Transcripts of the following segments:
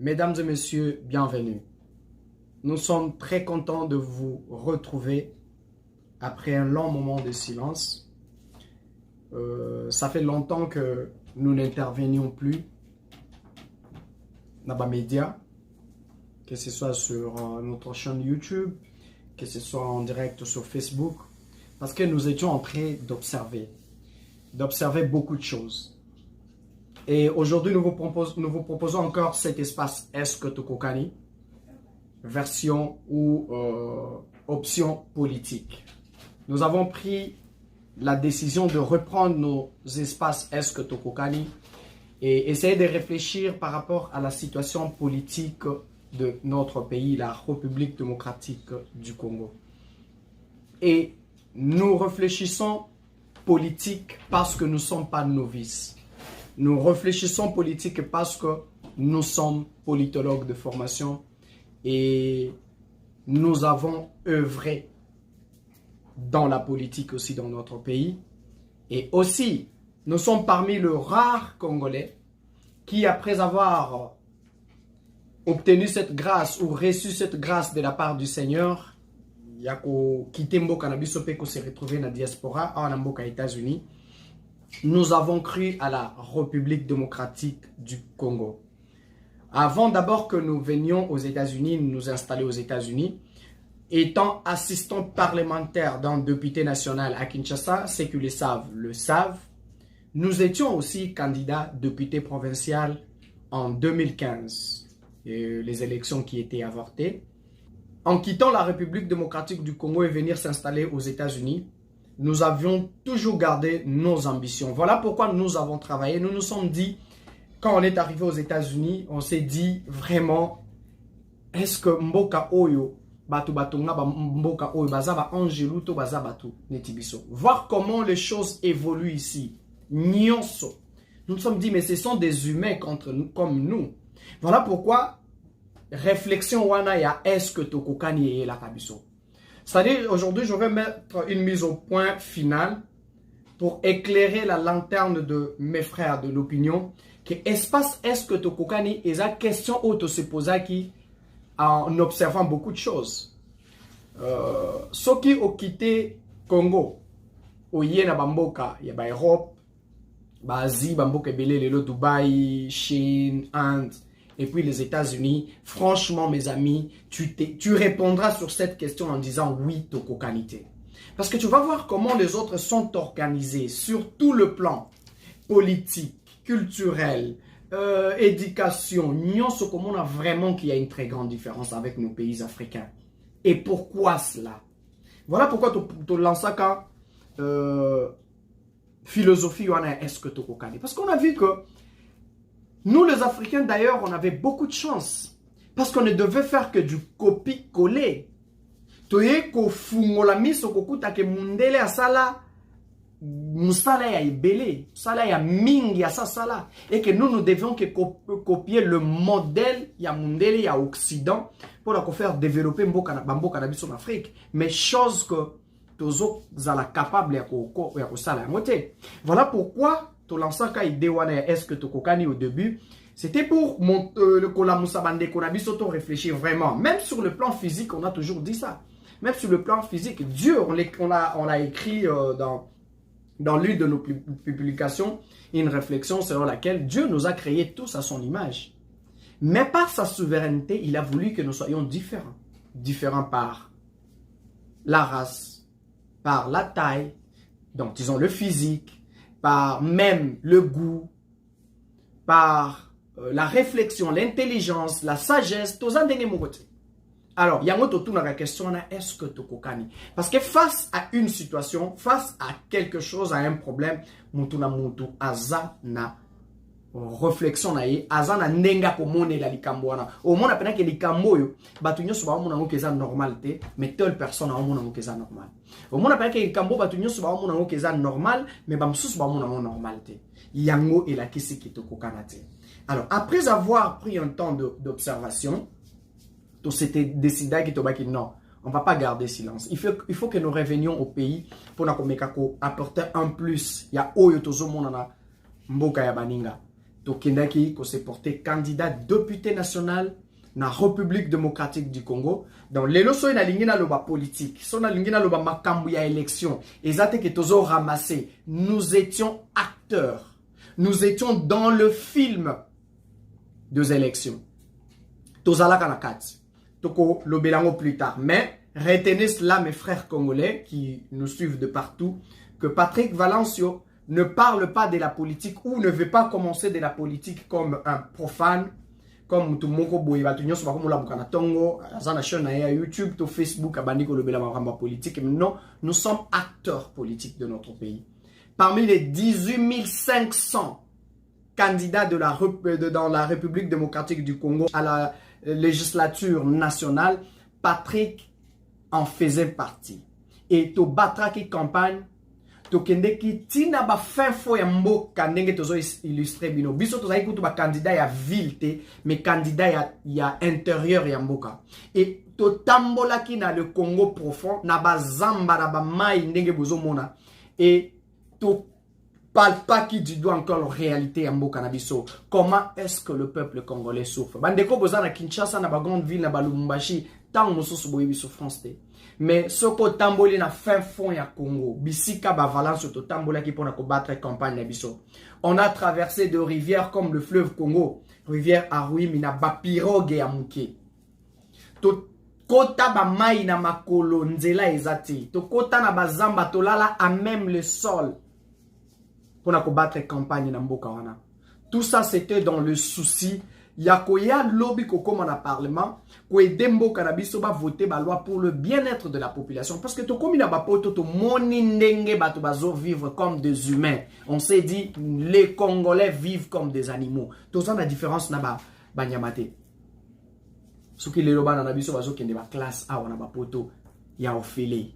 Mesdames et messieurs, bienvenue. Nous sommes très contents de vous retrouver après un long moment de silence. Ça fait longtemps que nous n'intervenions plus dans les médias, que ce soit sur notre chaîne YouTube, que ce soit en direct sur Facebook, parce que nous étions en train d'observer beaucoup de choses. Et aujourd'hui, nous vous proposons encore cet espace Est-ce que Tokokani, version ou option politique. Nous avons pris la décision de reprendre nos espaces Est-ce que Tokokani et essayer de réfléchir par rapport à la situation politique de notre pays, la République démocratique du Congo. Et nous réfléchissons politique parce que nous ne sommes pas novices. Nous réfléchissons politique parce que nous sommes politologues de formation et nous avons œuvré dans la politique aussi dans notre pays. Et aussi, nous sommes parmi les rares Congolais qui, après avoir obtenu cette grâce ou reçu cette grâce de la part du Seigneur, Yako Kitembo Cannabis Opeko s'est retrouvé dans la diaspora, en Mboka États-Unis. Nous avons cru à la République démocratique du Congo. Avant d'abord que nous venions aux États-Unis, nous installer aux États-Unis, étant assistant parlementaire d'un député national à Kinshasa, ceux qui le savent, nous étions aussi candidats député provincial en 2015, les élections qui étaient avortées. En quittant la République démocratique du Congo et venir s'installer aux États-Unis, nous avions toujours gardé nos ambitions. Voilà pourquoi nous avons travaillé. Nous nous sommes dit, quand on est arrivé aux États-Unis, on s'est dit vraiment, est-ce que Mboka Oyo, Batu Batunga, Mboka Oyo, Bazaba Angeluto, Bazabatu, Netibiso. Voir comment les choses évoluent ici. Nyonso. Nous nous sommes dit, mais ce sont des humains comme nous. Voilà pourquoi, réflexion wana ya est-ce que Tokokani est la Kabiso. C'est-à-dire, aujourd'hui, je vais mettre une mise au point finale pour éclairer la lanterne de mes frères de l'opinion que espace est-ce que Tokokani est la question auto se posa qui en observant beaucoup de choses. Ceux qui ont quitté Congo, au Yéna Bamboka, il y a Europe, Asie, Bamboka Belé, Lelo, Dubaï, Chine, Inde, et puis les États-Unis. Franchement, mes amis, tu répondras sur cette question en disant oui, Tokokanité. Parce que tu vas voir comment les autres sont organisés sur tout le plan politique, culturel, éducation. Nous sommes vraiment qu'il y a une très grande différence avec nos pays africains. Et pourquoi cela? Voilà pourquoi tu lances ça philosophie est-ce que Tokokani. Parce qu'on a vu que nous, les Africains, d'ailleurs, on avait beaucoup de chance. Parce qu'on ne devait faire que du copie-coller. Toye ko fungola miso kokuta ke mundele asala musala ya ibele, sala ya mingi ya sala. Et que nous devions que copier le modèle ya mundele ya Occident pour la faire développer Mboka Cannabis en Afrique. Mais chose que tozo zala capable ya ko sala ya moté. Voilà pourquoi to lansaka idée wana est-ce que Tokokani au début, c'était pour le Kolamusa Bande Konabis auto-réfléchir vraiment. Même sur le plan physique, on a toujours dit ça. Même sur le plan physique, Dieu, on a écrit dans l'une de nos publications une réflexion selon laquelle Dieu nous a créés tous à son image. Mais par sa souveraineté, il a voulu que nous soyons différents. Différents par la race, par la taille, donc disons le physique, par même le goût, par la réflexion, l'intelligence, la sagesse, tout ça de côté. Alors, il y a une question, est-ce que Tokokani? Parce que face à une situation, face à quelque chose, à un problème, Mutuna Mutu Azana réflexion naie, Azana Nenga Komone la Likamboana. Au moins, après que Likamboyo, Batunyo Suba Muna Keza normalité, mais telle personne a Muna Keza normal. Au moins, après que Likambo Batunyo Suba Muna Keza normal, mais Bamsus Suba Muna normalité. Yango et la Kisi qui Tokokanate. Alors, après avoir pris un temps d'observation, tout s'était décidé que non, on ne va pas garder silence. Il faut que nous revenions au pays pour apporter un plus. Il y a Oyo Tozo Monana Mboka ya Baninga. tokendaki ko se porter candidat député national na République démocratique du Congo. Donc lelo so na lingina loba politique, so na lingina loba makambu ya élection, ezate ke tozo ramasser. Nous étions acteurs. Nous étions dans le film des élections. Tozala kanakati. Toko lobelango plus tard. Mais retenez cela, mes frères congolais qui nous suivent de partout, que Patrick Valencio ne parle pas de la politique ou ne veut pas commencer de la politique comme un profane, comme tout le YouTube, to Facebook, politique. Non, nous sommes acteurs politiques de notre pays. Parmi les 18 500 candidats dans la République démocratique du Congo à la législature nationale, Patrick en faisait partie. Et to batra qui campagne, to kende ki tina ba fin fo ya mboka ndenge tozo illustré bino. Biso to zaikutu ba candidat ya ville mais candidat ya intérieur ya mboka. Et to tambola ki na le Congo profond na ba zamba na ba mai ndenge bozo mona. Et to parle pas qui du doigt encore la réalité en mboka na biso. Comment est-ce que le peuple congolais souffre? Bandeko boza na Kinshasa na ba grande ville na ba Lubumbashi tant mosusu boyebi souffrance te. Mais ce ko tamboli na fin fond ya Congo, bisika ba Valence to tambola ki pona ko battre campagne na biso. On a traversé de rivières comme le fleuve Congo, rivière Arui na ba pirogue ya muke. To kota ba mai na makolo nzela ezati. To kota na ba zamba to lala à même le sol. Pour na ko battre campagne na mboka wana. Tout ça c'était dans le souci Yakoya lobby ko comme en parlement ko edembo kanabiso ba voter ba loi pour le bien-être de la population parce que to komi na ba poto to moni ndenge bato bazo vivre comme des humains. On s'est dit les Congolais vivent comme des animaux. To ça la différence na ba banyamate. Soki le loba na biso bazo kende ba classe a wana ba poto ya ofele.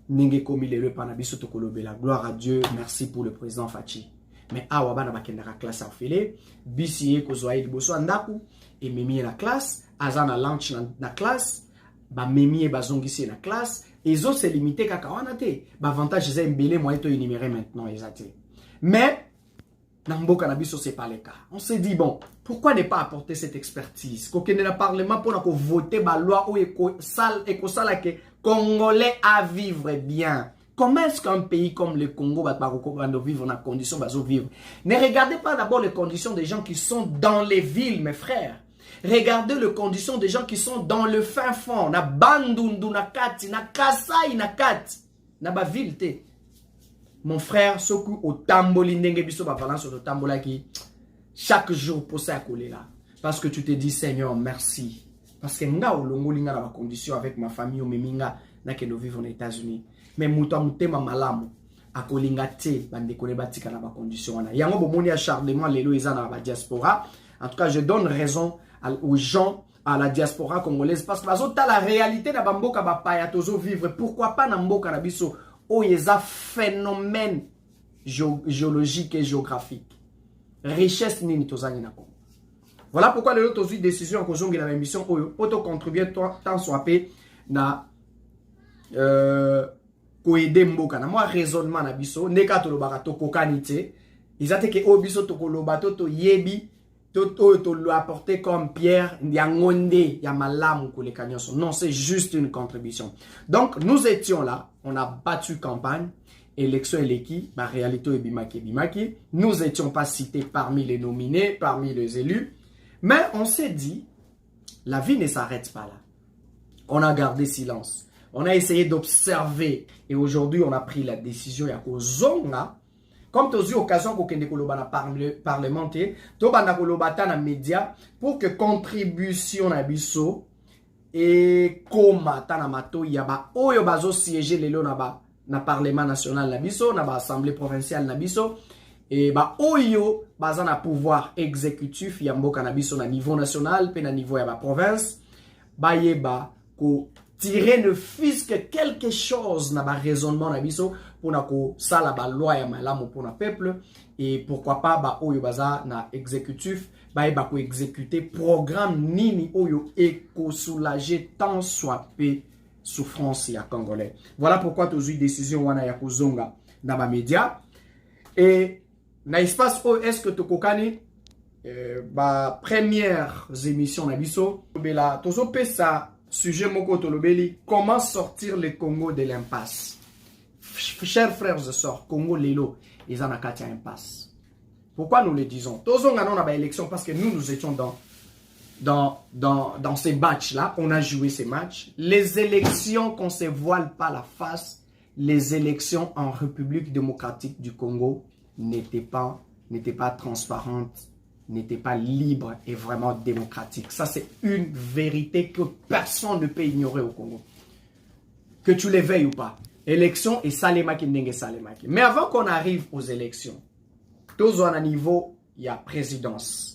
Ndenge komi le repa na biso to kolobela. Gloire à Dieu, merci pour le président Fachi. Mais awa bana bakendaka classe afele bisiye kozwa liboso ndaku et memi na classe azana lunch na classe ba memi bazongisi na classe et zo se limiter kaka wana te ba avantage za mbele moyen to énumérer maintenant ezate. Mais na mboka na biso c'est pas le cas. On s'est dit bon, pourquoi ne pas apporter cette expertise ko kende na parlement pour na ko voter ba loi ou eko sala ke Congolais à vivre bien. Comment est-ce qu'un pays comme le Congo va vivre dans les conditions vivre? Ne regardez pas d'abord les conditions des gens qui sont dans les villes, mes frères. Regardez les conditions des gens qui sont dans le fin fond. Na Bandundu, na Kati, na Kasai, na Kati. Na ba ville te. Mon frère, soku au tamboli ndenge biso ba balance au tambola qui chaque jour pour ça coller là. Parce que tu te dis Seigneur, merci. Parce que nga olongo linga na ba condition avec ma famille au meminga na que nous vivons aux États-Unis. Mais muta mutema malamu akolinga te bande kone batika na ba condition wana yango bomoni acharnement lelo eza na ba diaspora. En tout cas je donne raison aux gens à la diaspora congolaise parce que bazota la réalité na bamboka ba paya tozo vivre pourquoi pas na mboka na biso o yeza phénomène géologique et géographique richesse nini tozani na ko. Voilà pourquoi lelo tozu décision ko zongi na émission oyo auto contribuer tant soit pe na ko aider mboka na moi raisonnement na biso ndeka to lobaka to kokanite izate ke obiso to koloba to yebi to lo apporter comme pierre ya ngonde ya malamu ko le kanyoso. Non, c'est juste une contribution. Donc nous étions là, on a battu campagne, élection eleki, ba réalité bimaki. Nous étions pas cités parmi les nominés, parmi les élus, mais on s'est dit la vie ne s'arrête pas là. On a gardé silence. On a essayé d'observer et aujourd'hui on a pris la décision ya ko zonga comme tu as eu occasion ko kende ko loba na parlementaire to bana ko loba ta na média pour que contribution na biso et koma ta na mato ya ba oyo bazo siéger lelo na parlement national na biso na ba assemblée provinciale na biso et ba oyo baza na pouvoir exécutif ya mboka na biso na niveau national pe na niveau ya ba province ba yeba ko tirer ne fût-ce que quelque chose na ba raisonnement na biso pour na ko sala ba loi ya malamu pour na peuple et pourquoi pas ba oyo baza na exécutif ba ko exécuter programme nini oyo et ko soulager tant soit peu souffrance ya congolais. Voilà pourquoi tu as eu décision wana ya ko zonga na ba média et na espace où est-ce que tokokani premières émissions na biso bela tozo pesa sujet moko tolobeli comment sortir le Congo de l'impasse. Chers frères et sœurs, Congo lelo ils en a kati impasse. Pourquoi nous le disons? Tozo ngano na ba élection parce que nous étions dans ces matchs-là, on a joué ces matchs. Les élections, qu'on ne se voile pas la face, les élections en République démocratique du Congo n'étaient pas transparentes, n'étaient pas libres et vraiment démocratiques. Ça, c'est une vérité que personne ne peut ignorer au Congo. Que tu les veuilles ou pas. Élections et salemaki ndenge salemaki. Mais avant qu'on arrive aux élections, tous à un niveau, il y a présidence.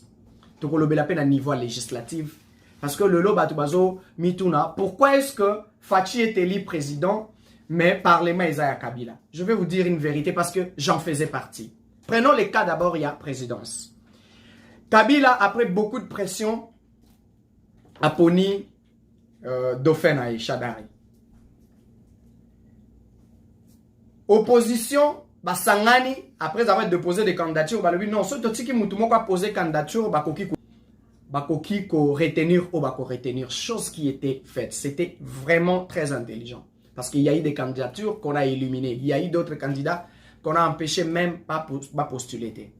Donc, on a à niveau législatif. Parce que le Lobatubazo, Mituna, pourquoi est-ce que Fachi est élu président, mais Parlement Isaiah Kabila? Je vais vous dire une vérité parce que j'en faisais partie. Prenons les cas d'abord, il y a présidence. Kabila, après beaucoup de pression, a poni Dauphin et Chadari. Opposition, Sangani, après avoir déposé des candidatures, non, ce qui a posé candidature, bakoki ko retenir ou bako retenir, chose qui était faite. C'était vraiment très intelligent. Parce qu'il y a eu des candidatures qu'on a éliminées. Il y a eu d'autres candidats qu'on a empêché même pas postuler.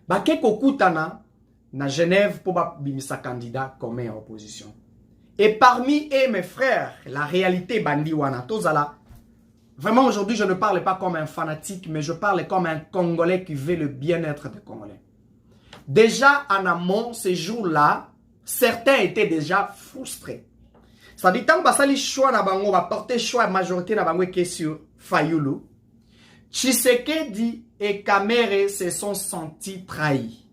Bakeko Koutana, na Genève, pour bimisa candidat comme en opposition. Et parmi eux, mes frères, la réalité bandi wana tozala. Vraiment, aujourd'hui, je ne parle pas comme un fanatique, mais je parle comme un Congolais qui veut le bien-être des Congolais. Déjà, en amont, ces jours-là, certains étaient déjà frustrés. C'est-à-dire, tant que le choix na bango, va porter choix majorité na bango qui est sur Fayulu, Tshisekedi et Kamere se sont sentis trahis.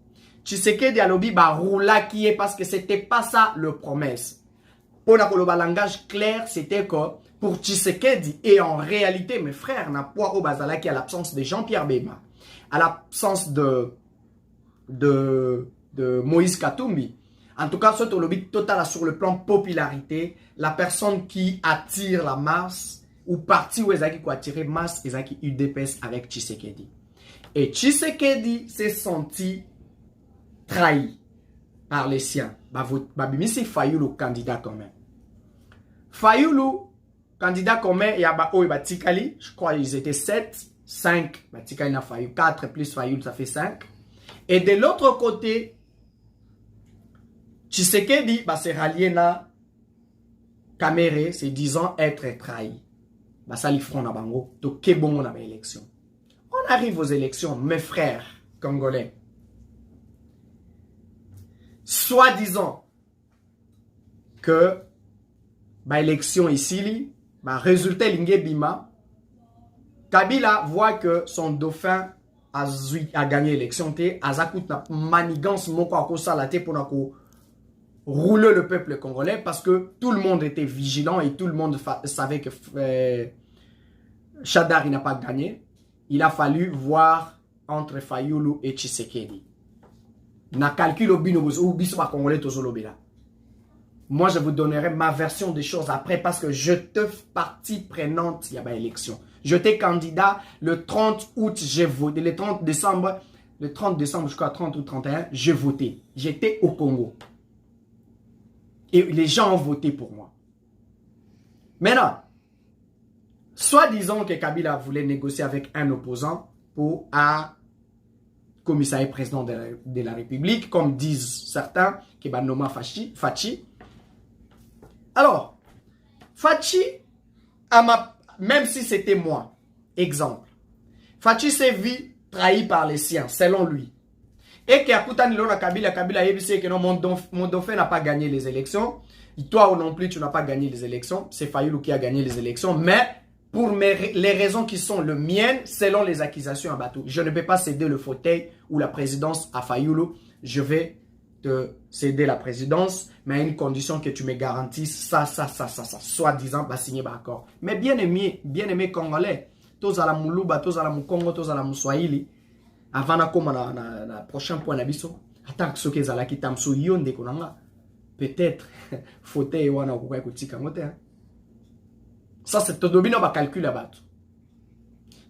Tshisekedi a lobi ba roula qui est parce que c'était pas ça le promesse. Pour le langage clair, c'était que pour Tshisekedi, et en réalité, mes frères, n'a pas au Bazala qui a l'absence de Jean-Pierre Bema, à l'absence de Moïse Katumbi. En tout cas, ce lobby total sur le plan popularité, la personne qui attire la masse, ou parti où Ezaki qui attirer masse, Ezaki UDPS avec Tshisekedi. Et Tshisekedi s'est senti trahi par les siens. Babimisi Fayulu, candidat commun. Fayulu, candidat commun, il y a Tikali, je crois qu'ils étaient 7, 5, Tikali n'a Fayulu, 4 plus Fayulu, ça fait 5. Et de l'autre côté, Tshisekedi c'est rallié na Kamere, c'est disant être trahi. Ça li front na bango, to kebongo na élection. On arrive aux élections, mes frères congolais. Soi-disant que l'élection ici, résultat l'ingé bima, Kabila voit que son dauphin a gagné l'élection, a coûté na manigance moko akosalate pour na rouler le peuple congolais parce que tout le monde était vigilant et tout le monde savait que Chadari n'a pas gagné. Il a fallu voir entre Fayulu et Tshisekedi. Na calcul au binobozo ou bisba congolais tozolobela. Moi, je vous donnerai ma version des choses après parce que je te partie prenante, il y a une élection. J'étais candidat le 30 août, j'ai voté. Le 30 décembre, jusqu'à 30 ou 31, j'ai voté. J'étais au Congo. Et les gens ont voté pour moi. Maintenant, soit disons que Kabila voulait négocier avec un opposant pour un commissariat président de la République, comme disent certains, qui va nommer Fachi. Alors, Fachi, même si c'était moi, exemple, Fachi s'est vu trahi par les siens, selon lui. Et Kabila a que non, mon dauphin n'a pas gagné les élections. Toi non plus, tu n'as pas gagné les élections. C'est Fayulu qui a gagné les élections. Mais pour les raisons qui sont les miennes, selon les accusations à Batou, je ne peux pas céder le fauteuil ou la présidence à Fayulu. Je vais te céder la présidence, mais à une condition que tu me garantisses ça. Soi-disant, signer d'accord. Mais bien aimé Congolais, tous à la Moulouba, tous à la Moukongo, tous à la Mouswahili, avant de commencer na prochain point d'abisso, attends que ce que zala qui tamso yonde konanga, peut-être fauteuil wana okuka kutika ngote. Ça c'est tout domino ba calcul à battre.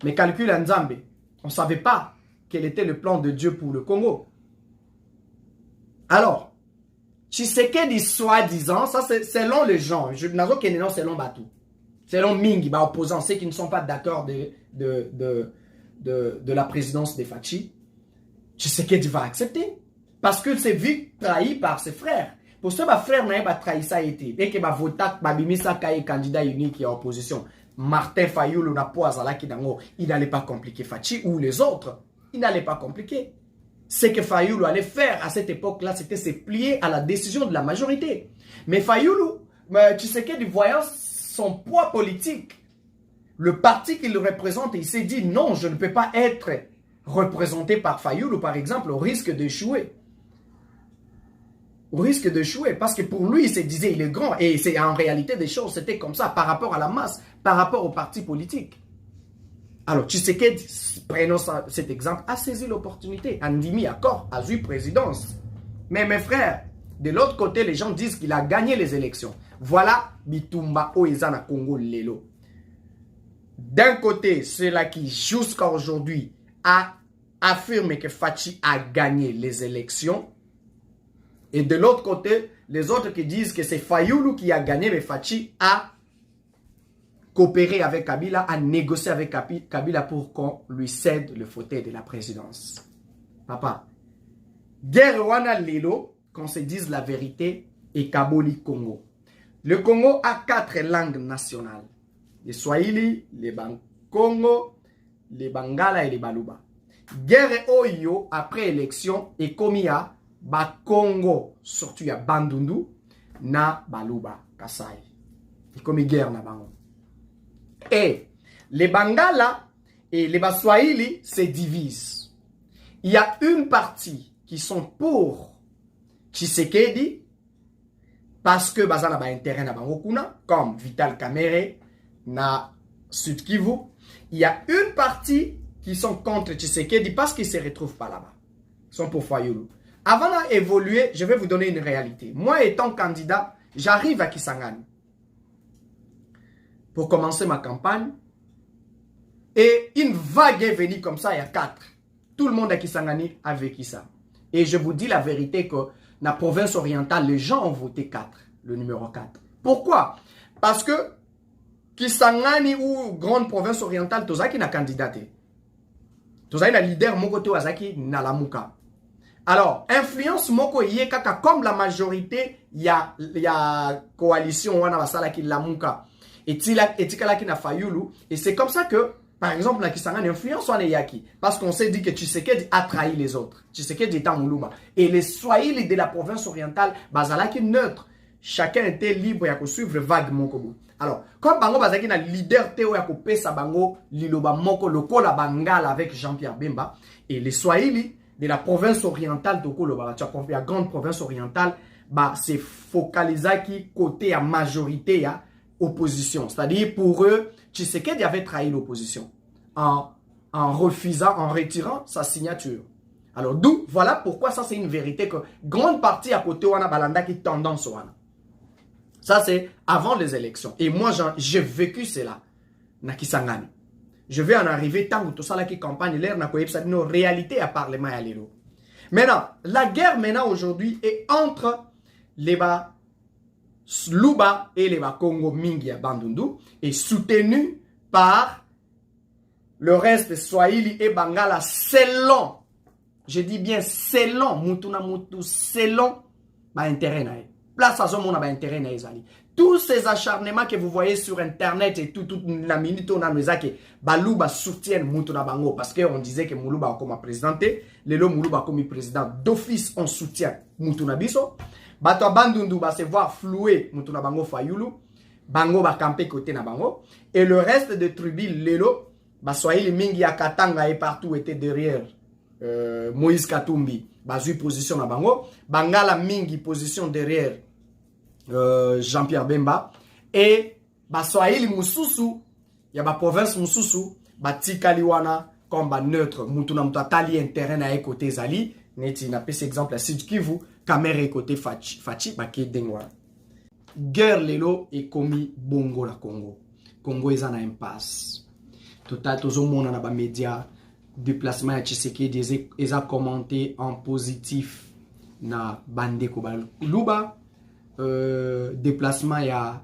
Mais calcul en Nzambe, on savait pas quel était le plan de Dieu pour le Congo. Alors, Tshisekedi soi-disant, ça c'est selon les gens, je n'ai pas selon Batu, selon Mingi, opposants, ceux qui ne sont pas d'accord de la présidence de Fachi, Tshisekedi va accepter. Parce que c'est vu trahi par ses frères. Pour ça, ma frère n'a pas trahi ça été. Et que ma votat, ma bimisa kaye candidat unique et opposition. Martin Fayoulou n'a pas qui dango, il n'allait pas compliquer Fachi ou les autres. Il n'allait pas compliquer. Ce que Fayoulou allait faire à cette époque-là, c'était se plier à la décision de la majorité. Mais Fayoulou, tu sais que voyant son poids politique, le parti qu'il représente, il s'est dit non, je ne peux pas être représenté par Fayoulou, par exemple, au risque d'échouer. Au risque d'échouer, parce que pour lui, il se disait, il est grand, et c'est en réalité des choses, c'était comme ça, par rapport à la masse, par rapport au parti politique. Alors, Tshisekedi, prenons cet exemple, a saisi l'opportunité, Andimi accord, a eu présidence. Mais mes frères, de l'autre côté, les gens disent qu'il a gagné les élections. Voilà, Bitumba Oezana Congo Lelo. D'un côté, ceux-là qui, jusqu'à aujourd'hui, a affirmé que Fachi a gagné les élections. Et de l'autre côté, les autres qui disent que c'est Fayoulou qui a gagné, mais Fachi a coopéré avec Kabila, a négocié avec Kabila pour qu'on lui cède le fauteuil de la présidence. Papa, guerre wana lelo, qu'on se dise la vérité, et Kaboli Congo. Le Congo a 4 langues nationales. Les Swahili, les Bankongo, les Bangala et les Baluba. Guerre Oyo, après élection, est commis à Bakongo, surtout à Bandundu, na Baluba, Kasai. C'est comme guerre na Bango. Et les Bangala et les Baswahili se divisent. Il y a une partie qui sont pour Tshisekedi parce que bazana ba intérêt na Bango kuna, comme Vital Kamerhe na Sud Kivu. Il y a une partie qui sont contre Tshisekedi parce qu'ils ne se retrouvent pas là-bas. Ils sont pour Fayoulou. Avant d'évoluer, je vais vous donner une réalité. Moi, étant candidat, j'arrive à Kisangani pour commencer ma campagne. Et une vague est venue comme ça, il y a 4. Tout le monde à Kisangani a vécu ça. Et je vous dis la vérité que dans la province orientale, les gens ont voté 4, le numéro 4. Pourquoi? Parce que Kisangani ou grande province orientale, Tozaki n'a candidaté. Tozaki n'a leader moko to azaki na lamuka. Alors, influence moko yé kaka comme la majorité, il y a coalition wana basala ki lamuka. Et tikala ki na Fayoulou. Et c'est comme ça que, par exemple, na Kisangani, influence wana yaki. Parce qu'on s'est dit que Tshisekedi a trahi les autres. Tshisekedi est en Moulouba. Et les Swahili de la province orientale, basala ki neutre. Chacun était libre à suivre vague moko. Alors, comme Bango Bazaki na leader Théo Yako Pesa Bango, Liloba Moko, Loko la Bangala avec Jean-Pierre Bemba, et les Swahili de la province orientale, la grande province orientale, bah, c'est focalisé qui côté à majorité à opposition. C'est-à-dire pour eux, Tshisekedi avait trahi l'opposition en refusant, en retirant sa signature. Alors, d'où, voilà pourquoi ça c'est une vérité que grande partie à côté wana balanda qui tendance wana. Ça, c'est avant les élections. Et moi, j'ai vécu cela. Nakisangani. Je vais en arriver tant que tout ça, qui campagne, l'air n'a pas nos réalités à Parlement et à l'Élo. Maintenant, la guerre maintenant aujourd'hui est entre les Luba et les Congo Mingi à Bandundu et soutenue par le reste Swahili et Bangala selon, je dis bien selon, Mutuna Mutu, selon, intérêt. Place à ce moment intérêt naïsali. Tous ces acharnements que vous voyez sur internet et toute la minute on a nous que Baluba soutient Mutuna Bango parce qu'on disait que Moulouba comme présidenté, Lelo Moulouba comme président d'office on soutient Mutuna Biso. Bato Bandundu va se voir flouer Mutuna Bango Fayoulou, Bango va camper côté na Bango et le reste de tribus Lelo, Baswahili Mingi à Katanga et partout était derrière Moïse Katumbi, basu position na Bango, Bangala Mingi position derrière Jean-Pierre Bemba et Baswahili Mususu, il y a ba province Mususu, Batikaliwana comme ba neutre, Mutuna Mutali intérêt na côté Zali, neti na pese exemple à Sud Kivu, Kamerhe côté Fachi, ba Kedengwa. Guerre lelo et commis bongo la Congo. Congo est en impasse. Total tozo mona na ba média déplacement à Tshisekedi ils ont commenté en positif na bandeko luba déplacement ya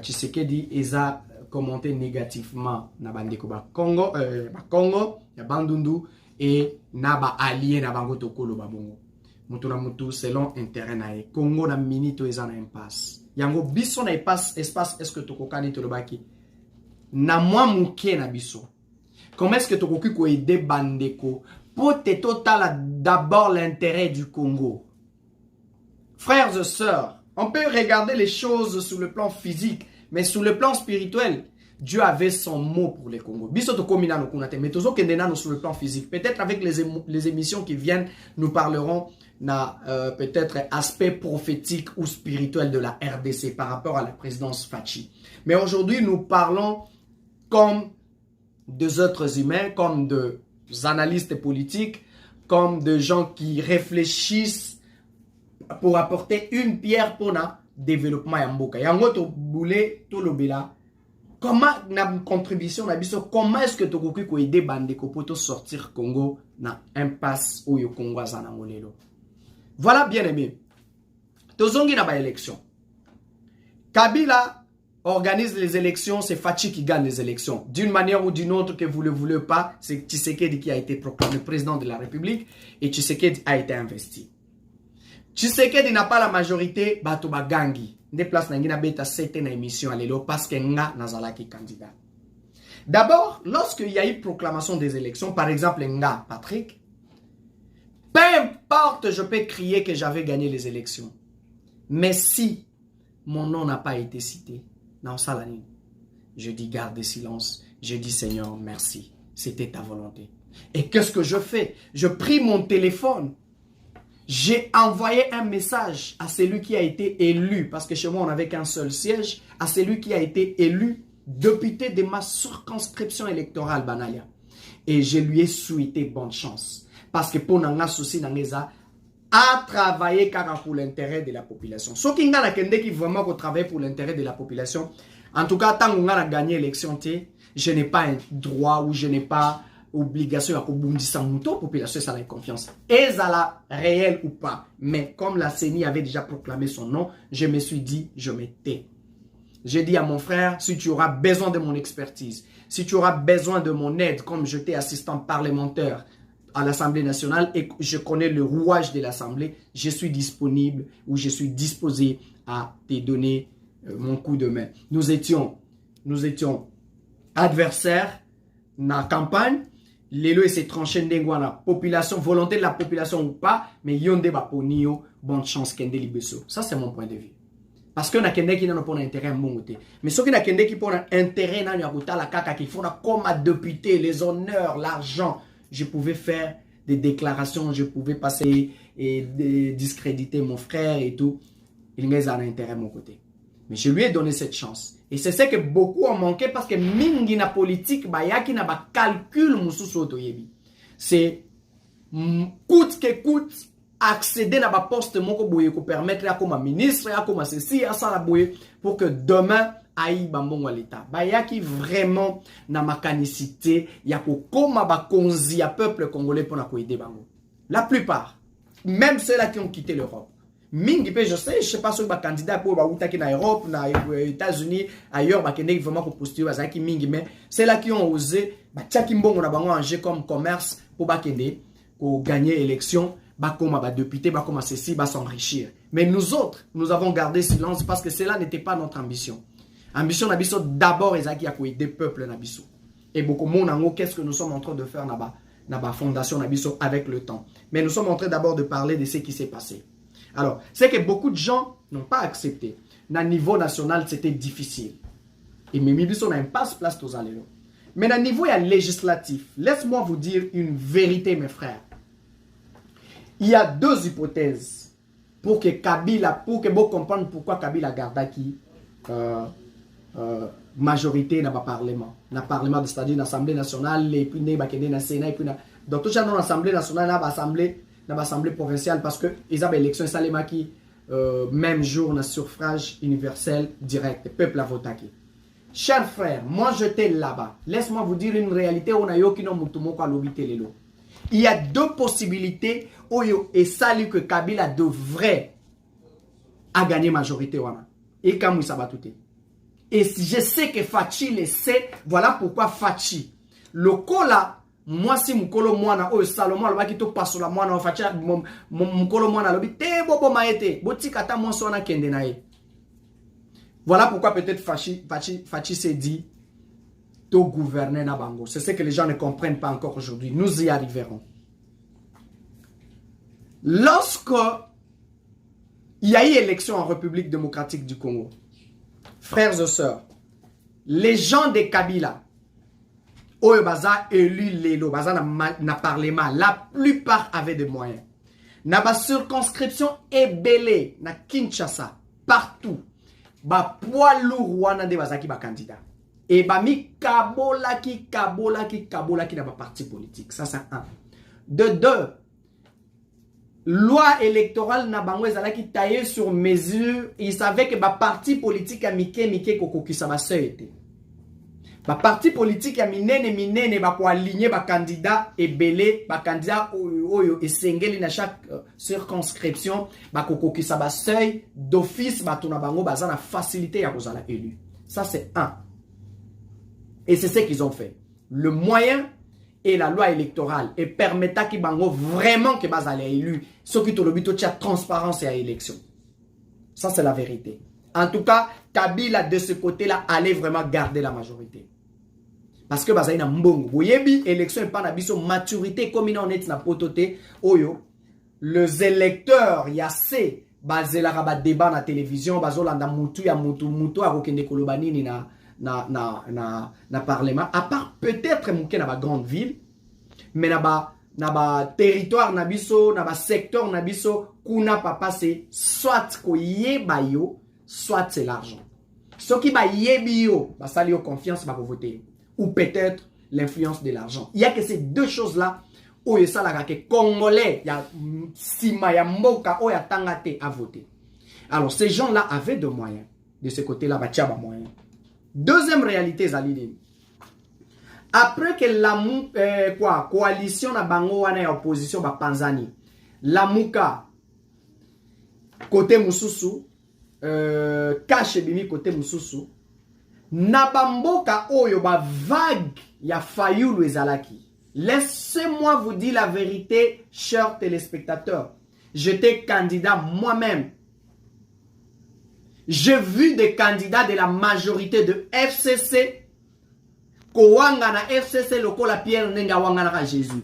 Tshisekedi ils ont commenté négativement na bandeko Congo Congo ya Bandundu et na ba allié na bango tokolo babongo mutu na mutu selon intérêt na ye Congo na minito ils en impasse yango biso na espace est-ce que tokokani tolobaki na mwa muke na biso. Comment est-ce que tu peux aider Bandeko pour te total d'abord l'intérêt du Congo? Frères et sœurs, on peut regarder les choses sur le plan physique, mais sur le plan spirituel, Dieu avait son mot pour le Congo. Mais sur le plan physique, peut-être avec les émissions qui viennent, nous parlerons peut-être aspect prophétique ou spirituel de la RDC par rapport à la présidence Fachi. Mais aujourd'hui, nous parlons comme des êtres humains, comme des analystes politiques, comme des gens qui réfléchissent pour apporter une pierre pour le développement de Mboka. Yango to boulé to lobela. Comment na contribution na biso, comment est-ce que tu peux aider Bandeko pour sortir Congo na impasse ou yo Congo za ngolelo. Voilà bien aimé. Tozongi na ba élection. Kabila organise les élections, c'est Fachi qui gagne les élections. D'une manière ou d'une autre, que vous ne le voulez pas, c'est Tshisekedi qui a été proclamé président de la République et Tshisekedi a été investi. Tshisekedi n'a pas la majorité, Batoba Gangi. Des places n'a beta 7 na émission à l'élo parce que nga nazalaki candidat. D'abord, lorsqu'il y a eu proclamation des élections, par exemple nga Patrick, peu importe, je peux crier que j'avais gagné les élections. Mais si mon nom n'a pas été cité, non, ça la nuit. Je dis garde silence. Je dis Seigneur, merci. C'était ta volonté. Et qu'est-ce que je fais? Je pris mon téléphone. J'ai envoyé un message à celui qui a été élu. Parce que chez moi, on n'avait qu'un seul siège. À celui qui a été élu député de ma circonscription électorale, Banalia. Et je lui ai souhaité bonne chance. Parce que pour Nanga Souci Nangeza, à travailler pour l'intérêt de la population. Ce qui est vraiment travailler pour l'intérêt de la population. En tout cas, tant qu'on a gagné l'élection, je n'ai pas un droit ou je n'ai pas obligation à rebondir mon population, ça a confiance. Et ça la réel ou pas. Mais comme la CENI avait déjà proclamé son nom, je me suis dit, je me tais. J'ai dit à mon frère, si tu auras besoin de mon expertise, si tu auras besoin de mon aide, comme j'étais assistant parlementaire à l'Assemblée nationale et je connais le rouage de l'Assemblée, je suis disponible ou je suis disposé à te donner mon coup de main. Nous étions adversaires dans la campagne. L'élo et ses tranchées dans la population, volonté de la population ou pas, mais yonde ba ponio, bonne chance kende libeso. Ça c'est mon point de vue. Parce que na kende qui n'a pas intérêt à mon côté. Mais ceux qui n'a kende qui pas intérêt na nyakota la kaka qui font comme député, les honneurs, l'argent. Je pouvais faire des déclarations, je pouvais passer et discréditer mon frère et tout. Il n'y a pas d'intérêt à mon côté. Mais je lui ai donné cette chance. Et c'est ce que beaucoup ont manqué parce que mingi na politique, bayaki na ba calcul mususu otoyebi. C'est coûte que coûte accéder à ba poste moko boye ko permettre à comme ministre, à comme ceci, à ça la boye pour que demain aïe bambongo l'état. Bayaki vraiment na makanicité, ya ko koma ba konzi ya peuple congolais pour na ko aider bango. La plupart, même ceux-là qui ont quitté l'Europe. Mingi pe je sais pas sur ba candidat pour ba utaki na Europe, na États-Unis, ailleurs ba kende vraiment ko postuler bazaki mingi mais c'est là qui ont osé ba tiaki mbongo na bango en jeu comme commerce pour ba kende ko gagner élection, ba koma ba député, ba koma ceci, ba s'enrichir. Mais nous autres, nous avons gardé silence parce que cela n'était pas notre ambition. Ambition nabiso d'abord ezaki ya ko aider peuple nabiso. Et beaucoup monango qu'est-ce que nous sommes en train de faire na ba fondation nabiso avec le temps. Mais nous sommes en train d'abord de parler de ce qui s'est passé. Alors, c'est que beaucoup de gens n'ont pas accepté. À niveau national, c'était difficile. Et même si on a une place aux allélos. Mais à niveau législatif, laisse-moi vous dire une vérité, mes frères. Il y a deux hypothèses pour que Kabila, pour que vous compreniez pourquoi Kabila garda qui majorité dans le Parlement. Dans le Parlement, c'est-à-dire dans l'Assemblée nationale, et puis dans le Sénat, et puis dans toute l'Assemblée nationale, dans l'Assemblée provinciale, parce que ils ont l'élection Salema qui même jour dans suffrage universel direct, le peuple a voté. Chers frères, moi j'étais là-bas. Laisse-moi vous dire une réalité. Il y a deux possibilités. Et salut que Kabila devrait gagner majorité. Et comme ça va tout. Et je sais que Fachi le sait. Voilà pourquoi Fachi. Le cola, moi si mon colo moana, Salomon, le qui te passe la moana, Fachi, mon colo moana, le te bobo maete. Botikata mon sona kendenae. Voilà pourquoi peut-être Fachi s'est dit de gouverner Nabango. C'est ce que les gens ne comprennent pas encore aujourd'hui. Nous y arriverons. Lorsque il y a eu élection en République démocratique du Congo, frères et sœurs, les gens de Kabila, Oyobaza élu Lelo, Baza n'a parlé mal. La plupart avaient des moyens. Naba circonscription ébélée, na Kinshasa, partout. Ba poids lourd wana de bazaki ba candidat. Et ba mi kabolaki na ba parti politique. Ça c'est un. De deux, loi électorale na bango ezalaki taillé sur mesure. Il savait que ba parti politique a mike koko kisa ba seuité. Ba parti politique a minene ba ko aligner ba candidat ebele, ba candidat oyo esengeli na chaque circonscription ba koko kisa ba seuil d'office ba tona bango baza na facilité ya kozala élu. Ça c'est un. Et c'est ce qu'ils ont fait. Le moyen et la loi électorale et permettant ki bango vraiment que bazala élu, ce qui to le but de transparence et à élection. Ça c'est la vérité. En tout cas, Kabila de ce côté-là allait vraiment garder la majorité. Parce que baza ina mbongo. Boyebi élection et pas na biso maturité comme ina honnête na pototé oyo. Les électeurs yassé bazela raba débat na télévision bazolanda mutu ya mutu a kokende kolobanini na parlement. À part peut-être mouké na ba grande ville, mais na ba territoire na biso, na ba secteur na biso kuna papa c'est soit ko yeba yo, soit c'est l'argent. Ce qui ba yebi yo, ba sali yo confiance ba voter. Ou peut-être l'influence de l'argent. Il y a que ces deux choses-là où il y a que Congolais, il y a Sima, il y a Mboka, il y a Tangate à voter. Alors ces gens-là avaient de moyens. De ce côté-là, il y a des moyens. Deuxième réalité, Zalidine. Après que la coalition na bango wana ya opposition ba Panzani, la Muka côté Mususu, Cache Bimi côté Mususu, Nabamboka oyo ba vague ya Fayulu ezalaki. Laissez-moi vous dire la vérité, chers téléspectateurs. J'étais candidat moi-même. J'ai vu des candidats de la majorité de FCC. Kowanga na FCC lokola Pierre Nenga wangana Jésus.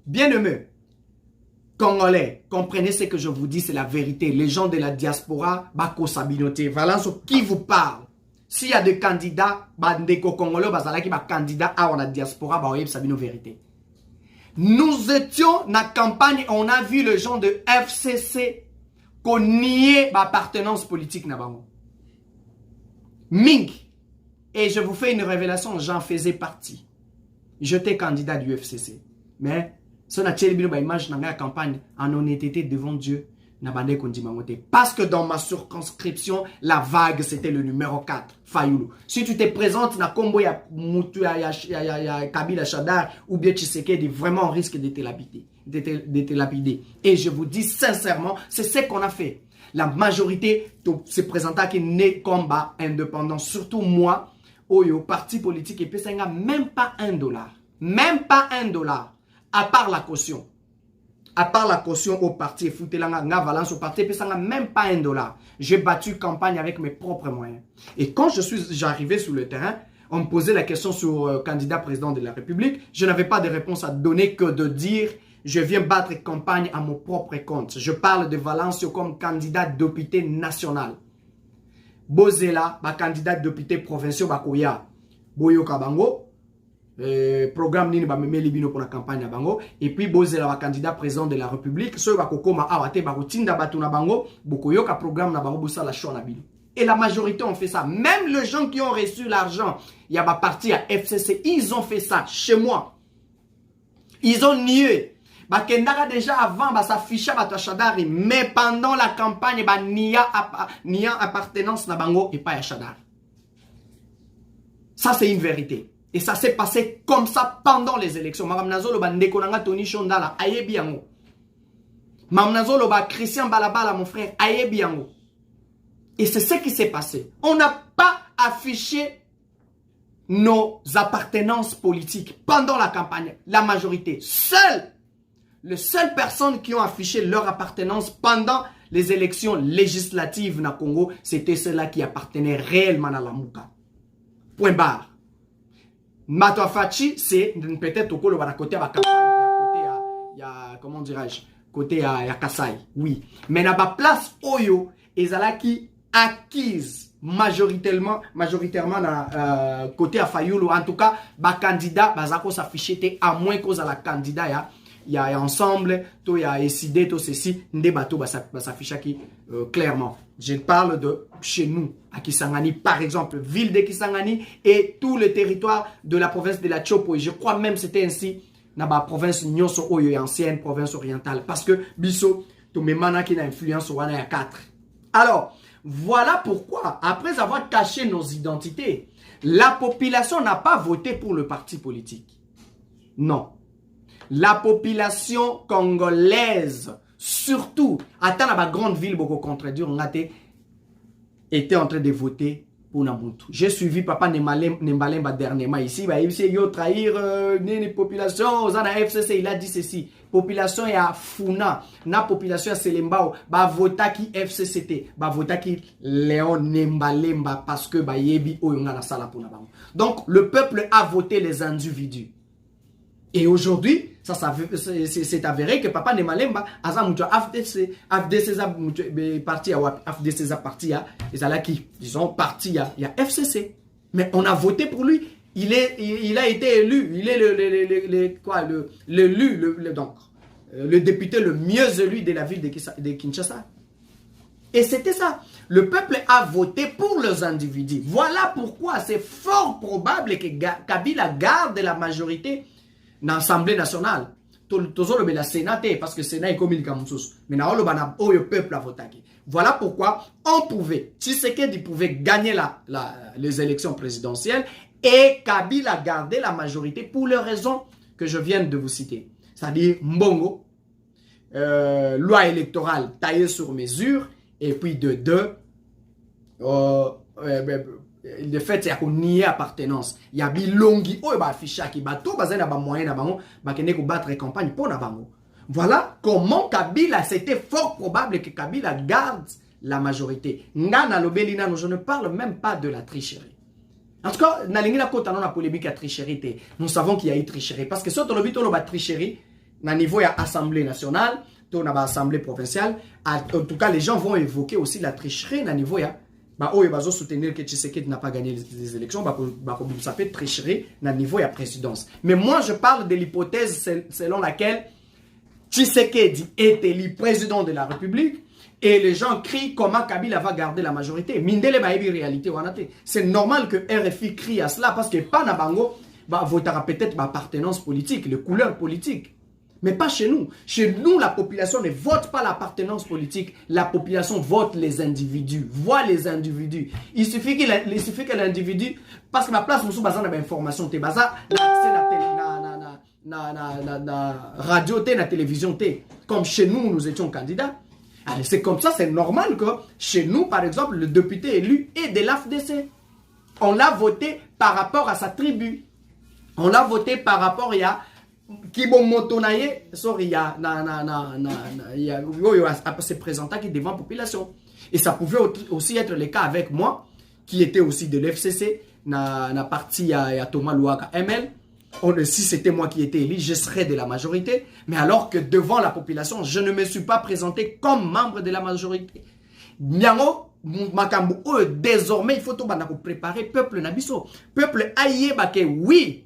Bien-aimés, Congolais, comprenez ce que je vous dis, c'est la vérité. Les gens de la diaspora, bako sabinote. Voilà ce qui vous parle. S'il y a des candidats, bandeko congolais, bazalaki ba candidat à la diaspora, ba oyeb sabino vérité. Nous étions dans la campagne, on a vu les gens de FCC qu'on niait ba appartenance politique na bango. Ming. Et je vous fais une révélation, j'en faisais partie. J'étais candidat du FCC. Mais, si on a tiré une image dans la campagne, en honnêteté devant Dieu, parce que dans ma circonscription, la vague, c'était le numéro 4, Fayulu. Si tu te présentes dans Combo, il y a Kabila Chadar ou bien Tshisekedi, vraiment on risque de te lapider. Et je vous dis sincèrement, c'est ce qu'on a fait. La majorité se présenta qui n'est combat indépendant. Surtout moi, Oyo, parti politique, et puis ça n'a même pas $1. Même pas $1. À part la caution. À part la caution au parti, nga valence au parti, puis ça n'a même pas $1. J'ai battu campagne avec mes propres moyens. Et quand j'arrivais sur le terrain, on me posait la question sur candidat président de la République. Je n'avais pas de réponse à donner que de dire je viens battre campagne à mon propre compte. Je parle de Valence comme candidat député national. Bozela, candidat député provincial Bakoya. Boyo Kabango. Programme nini ba meme libino pour la campagne à bango et puis Bozela candidat président de la République so ba kokoma awate ba rotinda batu na bango bokoyo ka programme na bango bosa la show na bino. Et la majorité ont fait ça. Même les gens qui ont reçu l'argent, il y a ma partie à FCC, ils ont fait ça chez moi. Ils ont nié. Bakendara déjà avant s'afficher à Chadari, mais pendant la campagne nia appartenance na bango et pas à Chadari. Ça, c'est une vérité. Et ça s'est passé comme ça pendant les élections. Madame Nazolo ba Ndekonanga Tony Shondala, ayebi yango. Madame Nazolo ba Christian Balabala, mon frère, ayebi yango. Et c'est ce qui s'est passé. On n'a pas affiché nos appartenances politiques pendant la campagne. La majorité. Les seules personnes qui ont affiché leur appartenance pendant les élections législatives na Congo, c'était ceux-là qui appartenaient réellement à la Mouka. Point barre. Matoafachi, c'est peut-être au côté à la campagne, comment dirais-je, côté à Kassai, oui. Mais na ba place Oyo, ezalaki acquise majoritairement na côté à Fayulu. En tout cas, ba candidat bazako s'afficher à moins cause à la candidat il y a ensemble, il y a décidé tout ceci, des bateaux s'afficher clairement. Je parle de chez nous, à Kisangani, par exemple, ville de Kisangani et tout le territoire de la province de la Tchopo. Et je crois même que c'était ainsi dans la province Nyonso Oyo, ancienne province orientale. Parce que Bisso, tout le monde qui a influence au 4. Alors, voilà pourquoi, après avoir caché nos identités, la population n'a pas voté pour le parti politique. Non. La population congolaise, surtout, attends la grande ville, beaucoup contredire, on était en train de voter pour Nabutu. J'ai suivi Papa Nembalemba dernièrement ici. Il y a trahir les populations. Aux FCC, il a dit ceci. Population est à Funa. La population est à Selembao. Ba vota qui FCCT. Ba vota qui Léon Nembalemba parce que ba yebi oyonga la sala pour Nabango. Donc, le peuple a voté les individus. Et aujourd'hui, c'est avéré que Papa Nemalemba a FDC parti il y a FCC. Mais on a voté pour lui. Il a été élu. Il est le député le mieux élu de la ville de Kinshasa. Et c'était ça. Le peuple a voté pour les individus. Voilà pourquoi c'est fort probable que Kabila garde la majorité dans l'Assemblée nationale. Toujours le Sénat, parce que le Sénat est comme il mais le peuple a voté. Voilà pourquoi on pouvait, Tshisekedi pouvait gagner les élections présidentielles et Kabila garder la majorité pour les raisons que je viens de vous citer. C'est-à-dire Mbongo, loi électorale taillée sur mesure, et puis de deux, de fait, c'est qu'on nie appartenance. Il y a bilongi, oh, bah, ficha qui bateau, bah, zena ba moyen na bango, bah, kene ko battre campagne pour na bango. Voilà comment Kabila, c'était fort probable que Kabila garde la majorité. Ngana lobelina, je ne parle même pas de la tricherie. En tout cas, na lingi la kota non la polémique à tricherie, nous savons qu'il y a eu tricherie. Parce que si on lobby la tricherie, na niveau ya Assemblée nationale, to na ba Assemblée provinciale, en tout cas, les gens vont évoquer aussi la tricherie na niveau ya ils vont soutenir que Tshisekedi n'a pas gagné les élections, ça peut tricherie à niveau de la présidence. Mais moi, je parle de l'hypothèse selon laquelle Tshisekedi est élu président de la République et les gens crient comment Kabila va garder la majorité. Mindele ba ebi réalité wanate. C'est normal que RFI crie à cela parce que pas na bango votera peut-être ma appartenance politique, les couleurs politiques. Mais pas chez nous. Chez nous, la population ne vote pas l'appartenance politique. La population vote les individus, voit les individus. Il suffit que l'individu, parce que ma place, nous sommes basés dans l'information, tu basé na radio, na télévision, comme chez nous, nous étions candidats. C'est comme ça, c'est normal que chez nous, par exemple, le député élu est de l'AFDC. On l'a voté par rapport à sa tribu. On l'a voté par rapport à qui bon motonaye sorry il se présenta qui devant la population et ça pouvait aussi être le cas avec moi qui était aussi de l'FCC na partie à Thomas Louaka ML. Si c'était moi qui étais élu, je serais de la majorité, mais alors que devant la population je ne me suis pas présenté comme membre de la majorité. Désormais il faut tout préparer peuple nabiso peuple ayeba que oui.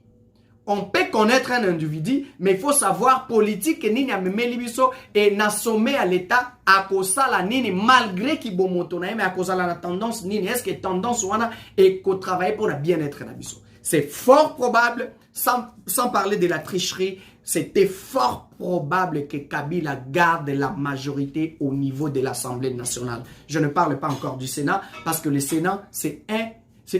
On peut connaître un individu, mais il faut savoir politique nini amemelibiso et n'assommer à l'État à cause la nini malgré qu'il bon motonaye mais à cause la tendance nini est-ce que tendance wana et qu'on travaille pour le bien-être nabiso. C'est fort probable, sans parler de la tricherie, c'était fort probable que Kabila garde la majorité au niveau de l'Assemblée nationale. Je ne parle pas encore du Sénat parce que le Sénat c'est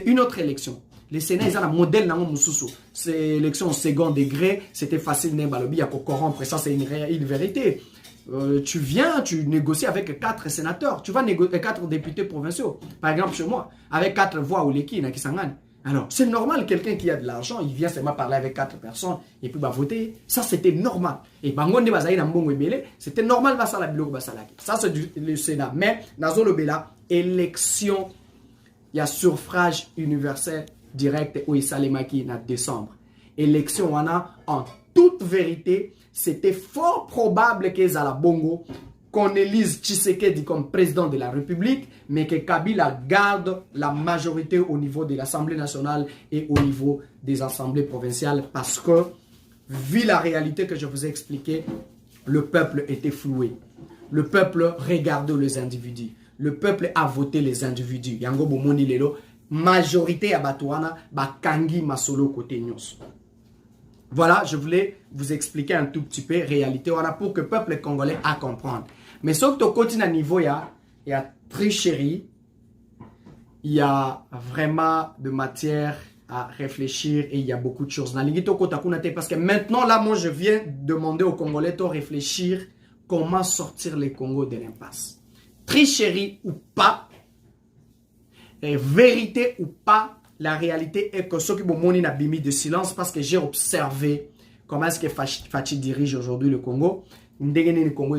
une autre élection. Le Sénat, ils ont un modèle dans mon sous. C'est élection au second degré, c'était facile, il y a corrompre, ça c'est une vérité. Tu viens, tu négocies avec 4 sénateurs, tu vas négocier 4 députés provinciaux. Par exemple, chez moi, avec 4 voix ou l'équipe qui s'engagent. Alors, c'est normal, quelqu'un qui a de l'argent, il vient seulement parler avec 4 personnes et puis va voter. Ça, c'était normal. Et c'était normal, ça c'est le Sénat. Mais, dans le Béla, élection, il y a suffrage universel direct où il s'alémaki en décembre. Élection, on a en toute vérité, c'était fort probable qu'ils à la Bongo qu'on élise Tshisekedi comme président de la République, mais que Kabila garde la majorité au niveau de l'Assemblée nationale et au niveau des assemblées provinciales parce que, vu la réalité que je vous ai expliquée, le peuple était floué. Le peuple regardait les individus. Le peuple a voté les individus. Yango Bomoni Lelo, majorité à Batouana, Bakangi Masolo côté Nyos. Voilà, je voulais vous expliquer un tout petit peu la réalité pour que le peuple congolais a comprendre. Mais sauf que continue à niveau, il y a tricherie, il y a vraiment de matière à réfléchir et il y a beaucoup de choses. Parce que maintenant, là, moi, je viens demander aux Congolais de réfléchir comment sortir le Congo de l'impasse. Tricherie ou pas, vérité ou pas, la réalité est que ceux qui m'ont mis de silence parce que j'ai observé comment est-ce que Fachi dirige aujourd'hui le Congo. Le Congo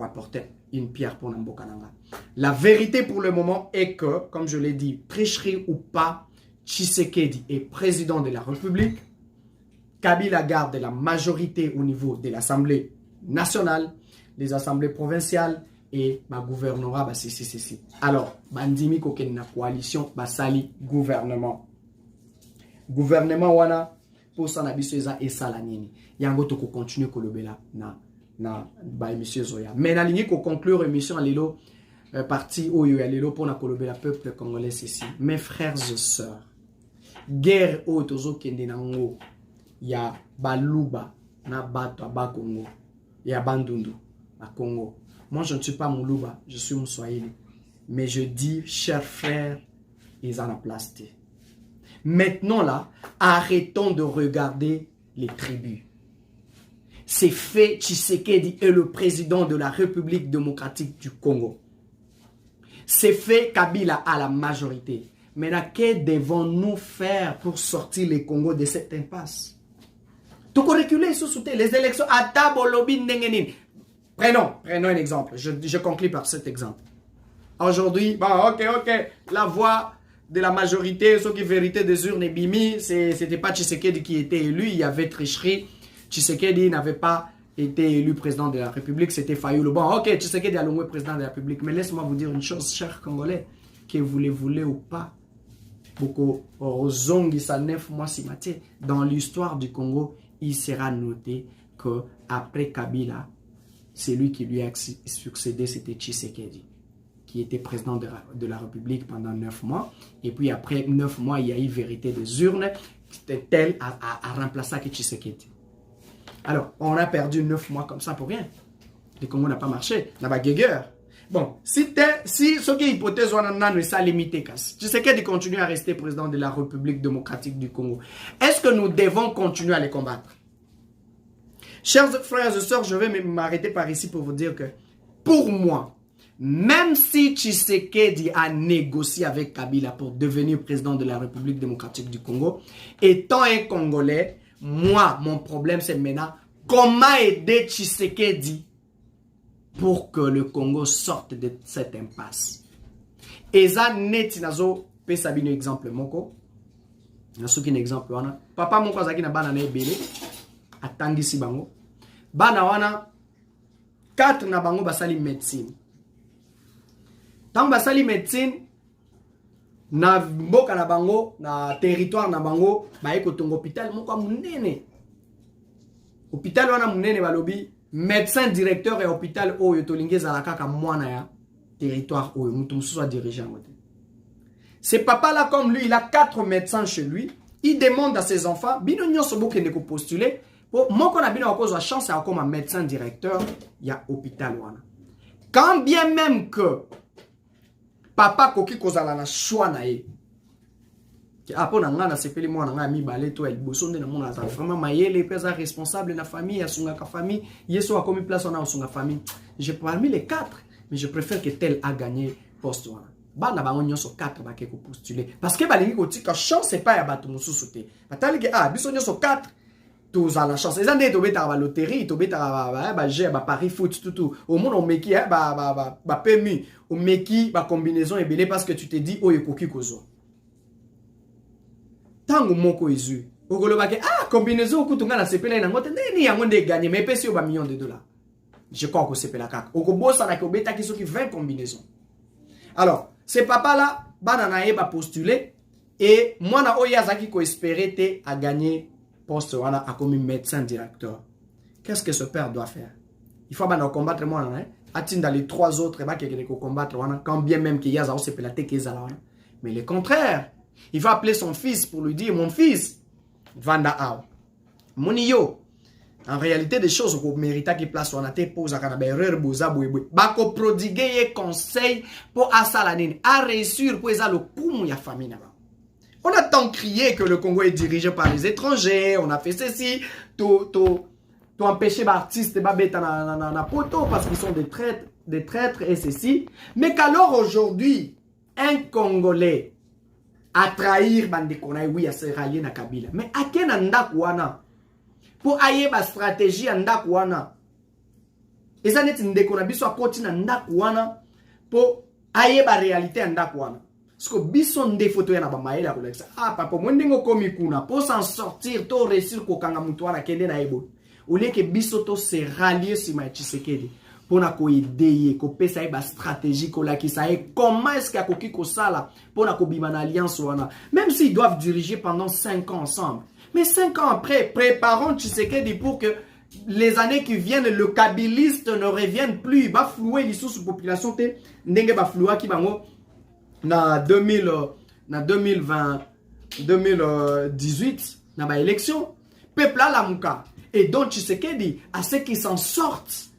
apporter une pierre pour Nambokananga. La vérité pour le moment est que, comme je l'ai dit, tricherie ou pas, Tshisekedi est président de la République. Kabila garde la majorité au niveau de l'Assemblée nationale, des assemblées provinciales et ma gouvernorat. Alors, bandimi koken na coalition, sali gouvernement. Gouvernement wana pour ça na biso eza esala nini. Yango to ko continuer ko lobela na émission zoya. Mais na lingi ko conclure émission lelo parti oyo ya lelo pour na ko lobela peuple congolais ceci. Mes frères et sœurs, guerre o tozo kende nango ya baluba na bato ba Congo ya bandundu à Congo. Moi, je ne suis pas Moulouba, je suis Moussouaïli. Mais je dis, chers frères, ils en ont plasté. Maintenant, là, arrêtons de regarder les tribus. C'est fait, Tshisekedi est le président de la République démocratique du Congo. C'est fait, Kabila a la majorité. Maintenant, que devons-nous faire pour sortir le Congo de cette impasse? Tout reculer sous les élections à Tabolobi Nengenin. Prenons un exemple. Je conclue par cet exemple. Aujourd'hui, ok, la voix de la majorité, ce qui est vérité des urnes et bimi, c'était pas Tshisekedi qui était élu, il y avait tricherie. Tshisekedi n'avait pas été élu président de la République, c'était Fayoulou. Bon, ok, Tshisekedi a l'homme président de la République, mais laisse-moi vous dire une chose, chers Congolais, que vous le voulez ou pas, dans l'histoire du Congo, il sera noté que après Kabila, celui qui lui a succédé, c'était Tshisekedi, qui était président de la République pendant 9 mois. Et puis après 9 mois, il y a eu vérité des urnes. C'était tel à remplacer que Tshisekedi. Alors, on a perdu 9 mois comme ça pour rien. Le Congo n'a pas marché. N'a pas guégueur. Bon, si ce qui est hypothèse, on a ça limité. Tshisekedi continue à rester président de la République démocratique du Congo. Est-ce que nous devons continuer à les combattre? Chers frères et sœurs, je vais m'arrêter par ici pour vous dire que, pour moi, même si Tshisekedi a négocié avec Kabila pour devenir président de la République démocratique du Congo, étant un Congolais, moi, mon problème c'est maintenant, comment aider Tshisekedi pour que le Congo sorte de cette impasse? Et ça, net, nazo, pesabino exemple, moko. Nazo un exemple, wana. Papa, mon papa, na banane belé. Atangisi bango. Bana wana 4 na bango basali médecine. Tant basali médecine na mboka na bango na territoire na bango ba ekotonga hôpital moko munene. Hôpital wana munene balobi médecin directeur et hôpital oyo tolingeza la kaka mwana ya territoire oyo mutu soit dirigeant. Ce papa là comme lui, il a 4 médecins chez lui. Il demande à ses enfants, bino nyonso bokende ko postuler. Moi, quand on a la chance, c'est comme un médecin directeur, il y a hôpital. Quand bien même que papa Koki Kozala na choix nae, Après, on a sepelé moi, on a mis balai, toi, il bosse, on a vraiment maillé les pères responsables de la famille, à son famille, il y a comme place, on a son famille. J'ai parmi les 4, mais je préfère que tel a gagné poste. Bana ba onyo so 4 ba ke ko postuler parce que balingi ko tika chance c'est pas ya bato mususu te batali ke biso nyo so 4 tous à la chance les années to beta ba loterie to beta ba jeu ba paris foot tout au monde on meki ba PMU on meki ba combinaison ebele parce que tu te dis oyo koki kozo tango moko izu okoloba ke combinaison okutunga na sepela na ngote ni yango nde gagner mais pesi ba millions de dollars je crois que sepela kaka okobosa na ko beta ki soki 20 combinaisons. Alors ces papas-là, bananae va postuler et moi na oyazaki ko espérer te à gagner poste wana a comme médecin directeur. Qu'est-ce que ce père doit faire? Il faut bana combattre moi hein. Atinda les 3 autres ba ke ko combattre wana quand bien même qu'il y a ça c'est pelate ke zala wana. Mais le contraire, il va appeler son fils pour lui dire mon fils vanda aw. Moniyo en réalité des choses qu'on mérite qui place on a te pose à canaba erreur boza boyeboy bako prodiguer conseil pour asalanine à réussir pour ça le coup ya famille là. On a tant crié que le Congo est dirigé par les étrangers, on a fait ceci, tout empêcher l'artiste ba beta na poto parce qu'ils sont des traîtres et ceci, mais qu'alors aujourd'hui un Congolais a trahir bande konai oui a se rallier na Kabila. Mais à quel ndako wana pour ayer ba stratégie ndako wana eza neti ndeko na biso akoti na ndako wana pour ayer ba réalité ndako wana parce que biso nde photo ya na ba maela ko lekisa papa mwendengo komi kuna pour s'en sortir to réussir ko kanga mutu wana kende na ebo au lieu que biso to se rallier sur ma Tshisekedi pour na ko aider ko pesa ba stratégie ko la ki ça et comment est-ce qu'il a koki ko sala pour na ko bima na alliance wana même s'ils doivent diriger pendant 5 ans ensemble. Mais 5 ans après, préparons Tshisekedi pour que les années qui viennent, le kabiliste ne revienne plus. Il va flouer les sous population. Ndenge va flouer qui bango na 2018 na ba élection. Peuple à la mouka. Et donc Tshisekedi à ceux qui s'en sortent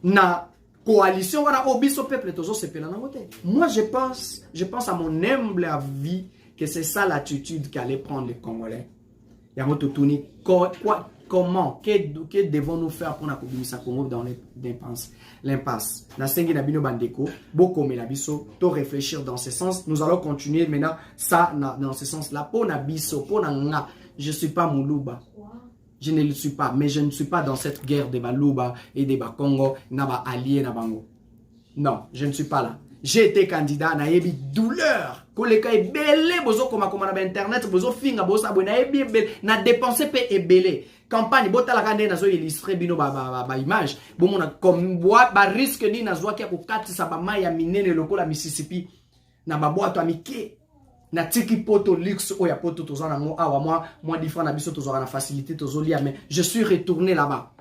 na coalition voilà obiso peuple tozo sepela na wote. Moi je pense à mon humble avis que c'est ça l'attitude qu'allaient prendre les Congolais. Comment que devons-nous faire pour na Congo dans l'impasse? Na sengi na bino bandeko, boko me na biso, to réfléchir dans ce sens. Nous allons continuer maintenant ça dans ce sens-là. Pour na biso, pour na nga, je suis pas Moulouba. Je ne le suis pas, mais je ne suis pas dans cette guerre de Balouba et de Bakongo, na ba allié na bango. Non, je ne suis pas là. J'ai été candidat na yebi douleur. Koleka ebele bozo koma na internet bozo finga bozo abona yebi na dépenser pe ebele. Campagne botala kande na zo illustrer bino ba image. Bomona comme bois ba risque ni na zo kia ko katisa ba mai ya minene lokola Mississippi na ba boato amike. Na tiki poto luxe oya poto tozana mo awa moi différent na biso tozana facilité tozolia mais je suis retourné là-bas.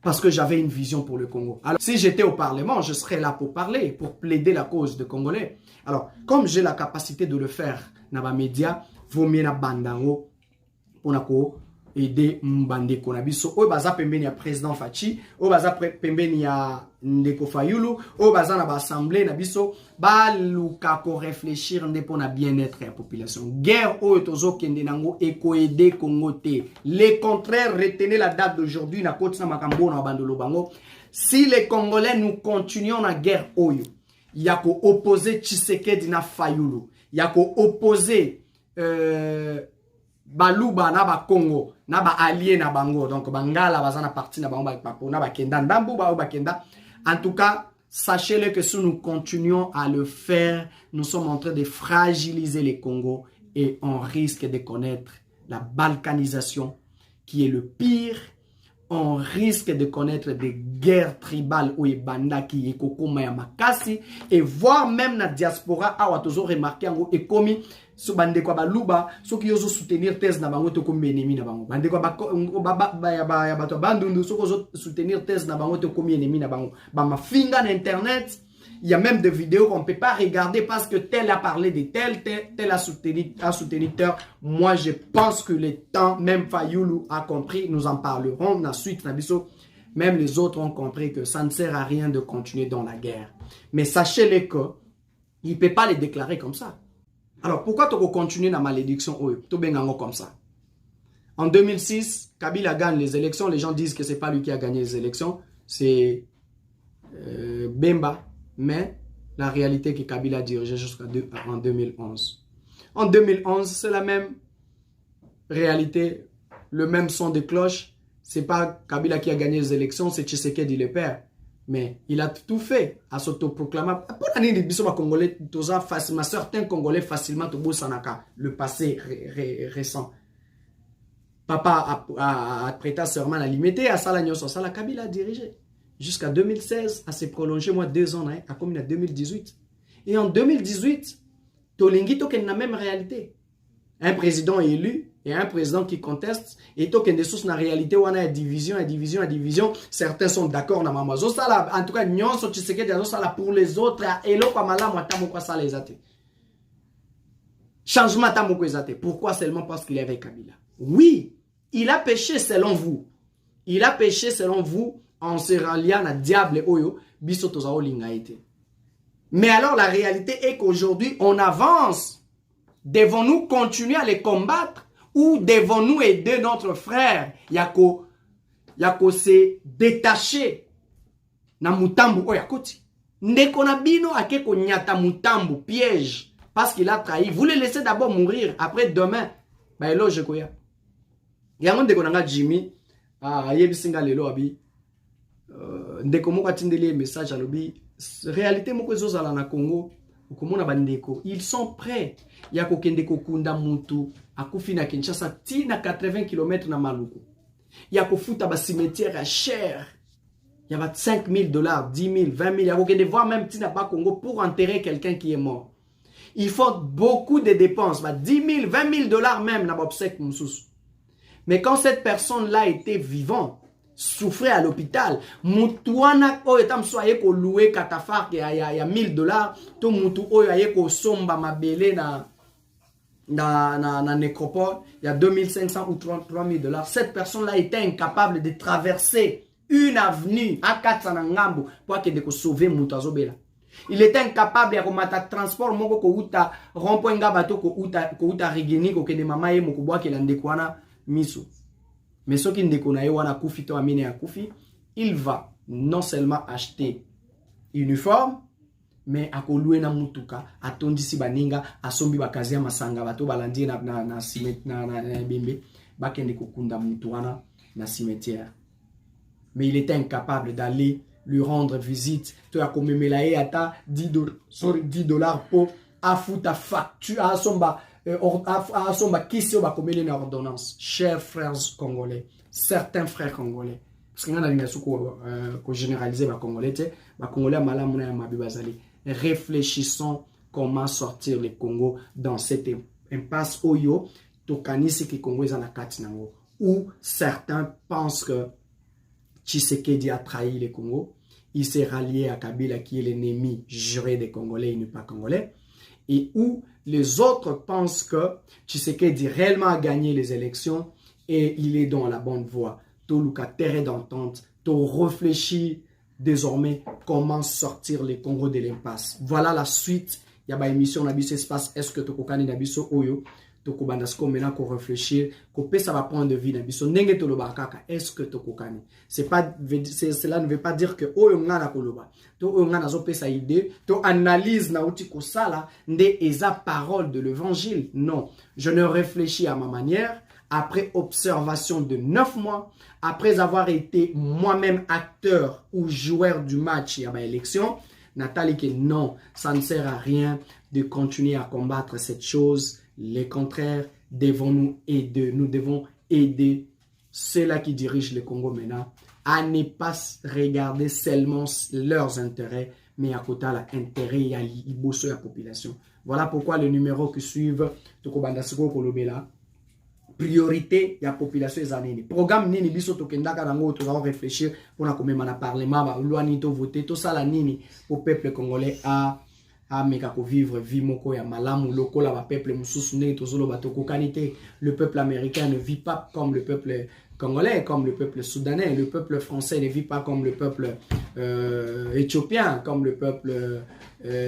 Parce que j'avais une vision pour le Congo. Alors, si j'étais au Parlement, je serais là pour parler, pour plaider la cause des Congolais. Alors, comme j'ai la capacité de le faire dans les médias, vaut mieux na bandango pour aider Mbandeko na biso. O baza pembeni ya président Fachi, o baza pembeni ya Ndeko Fayulu, o baza na ba assemblée na biso, ba luka ko réfléchir ndepo na bien-être ya population. Guerre o tozo kende nango e ko aider Congo te. Le contraire, retenez la date d'aujourd'hui na koti na makambo na bandolo bango. Si les Congolais nous continuons la guerre oyo, yako opposer Tshisekedi na Fayulu, yako opposer Baluba na ba Congo na ba allié na bango donc bangala bazana parti na bango ba na ba kenda ndambu ba kenda. En tout cas, sachez-le que si nous continuons à le faire, nous sommes en train de fragiliser les Congos et on risque de connaître la balkanisation qui est le pire. On risque de connaître des guerres tribales ou banda qui est kokoma ya makasi et voire même na diaspora awa tozo remarqué ngo et komi so bande kwa baluba so ki yozo soutenir thèse na bango to komi ennemi na bango bande kwa ba bato bandundu so ko soutenir thèse na bango to komi ennemi na bango ba mafinga na internet. Il y a même des vidéos qu'on ne peut pas regarder parce que tel a parlé de tel a soutenu tel. Moi, je pense que le temps, même Fayulu a compris, nous en parlerons la suite. Même les autres ont compris que ça ne sert à rien de continuer dans la guerre. Mais sachez-le qu'il ne peut pas les déclarer comme ça. Alors, pourquoi tu continues la malédiction tout bien comme ça? En 2006, Kabila gagne les élections. Les gens disent que ce n'est pas lui qui a gagné les élections. C'est Bemba. Mais la réalité est que Kabila a dirigé jusqu'en 2011. En 2011, c'est la même réalité, le même son de cloche. Ce n'est pas Kabila qui a gagné les élections, c'est Tshisekedi le père. Mais il a tout fait à s'autoproclamer. Pour l'année de Congolais, certains Congolais facilement le passé récent. Papa a prêté serment à limiter à Salagnos, Sala Kabila a dirigé. Jusqu'à 2016, à s'est prolongé, 2 ans, à comme en 2018. Et en 2018, Tolingi token la même réalité. Un président élu et un président qui conteste, et token des sources na réalité où on a division. Certains sont d'accord na mamazo sala, en tout cas nyon so Tshisekedi azo sala pour les autres et lo kwa malamu atamo kwa sala ezate. Changement atamo kwa ezate. Pourquoi seulement parce qu'il est avec Kabila? Oui, il a péché selon vous. Il a péché selon vous en se ralliant à diable oyo biso tozao lingaite. Mais alors la réalité est qu'aujourd'hui on avance. Devons-nous continuer à les combattre ou devons-nous aider notre frère Yako se détacher na mutambu oyakoti? Ndeko na bino akeko nyata mutambu piège parce qu'il a trahi. Vous le laissez d'abord mourir, après demain ba eloge koya. Yango ndeko nanga Jimmy yebisinga lelo abi ndeko moko atindeli message alobi réalité moko ezozala na Congo. Ils sont prêts. Il y a kokende kokunda mutu akufi na Kinshasa tina 80 km na Maluku. Il y a kofuta ba cimetière cher. Il y a $5 000, 10 000, 20 000. Il y a kokende voir même tina ba Congo pour enterrer quelqu'un qui est mort. Il faut beaucoup de dépenses, 10 000, 20 000 $ même na obsèque moussous. Mais quand cette personne-là était vivante, souffrait à l'hôpital, mutuana oyo soye ko louer katafar il y a $1 000, to mutu oyo aye ko somba mabele na nécropole, il y a 2500 ou 3000 $. Cette personne-là était incapable de traverser une avenue à 400 ngambo pour que sauver mutu azobela. Il était incapable de faire transport moko ko uta rond-point ngabato ko uta rigeni ko kende mama ye moko bwa kela ndekwana miso. Mais ce qui ne déconne pas, il va non seulement acheter uniforme, mais à louer na mutuka, à tondisi baninga, à sombi bakazia masanga, bato balandi na bimbe, bakende kokunda mutuana na cimetière. Mais il était incapable d'aller lui rendre visite. Tu as comme melaye ata $10 pour afuta facture à somba. Chers frères congolais, certains frères congolais, parce que généraliser les Congolais, réfléchissons comment sortir le Congo dans cette impasse où certains pensent que Tshisekedi a trahi le Congo, il s'est rallié à Kabila qui est l'ennemi juré des Congolais, il n'est pas congolais, et où les autres pensent que Tshisekedi réellement a gagné les élections et il est dans la bonne voie. Toluka terre d'entente, to réfléchir désormais comment sortir le Congo de l'impasse. Voilà la suite. Il y a une émission dans espace. Est-ce que tu kokani nabiso oyo? Toko bandasko maintenant qu'on réfléchir, qu'on peut ça va prendre de vie nabiso. Nenge to lobakaka. Est-ce que tu kokani? Cela ne veut pas dire que oyo ngana koloba. To oyo ngana zo pesa idée. To analyse na uti ko sala nde eza parole de l'évangile. Non, je ne réfléchis à ma manière. Après observation de 9 mois, après avoir été moi-même acteur ou joueur du match à ma élection, Nathalie que non, ça ne sert à rien de continuer à combattre cette chose. Le contraire, devons-nous aider. Nous devons aider ceux-là qui dirigent le Congo maintenant à ne pas regarder seulement leurs intérêts, mais à côté l'intérêt de la population. Voilà pourquoi le numéro qui suivent, priorité ya population ezanini programme nini biso tokendaka nango to va réfléchir pour na komema na parlement ba loi ni to voter to sala nini au peuple congolais a meka ko vivre vie moko ya malamu lokola ba peuple mususu ne to zolo ba to kokanité. Le peuple américain ne vit pas comme le peuple congolais, comme le peuple soudanais. Le peuple français ne vit pas comme le peuple éthiopien, comme le peuple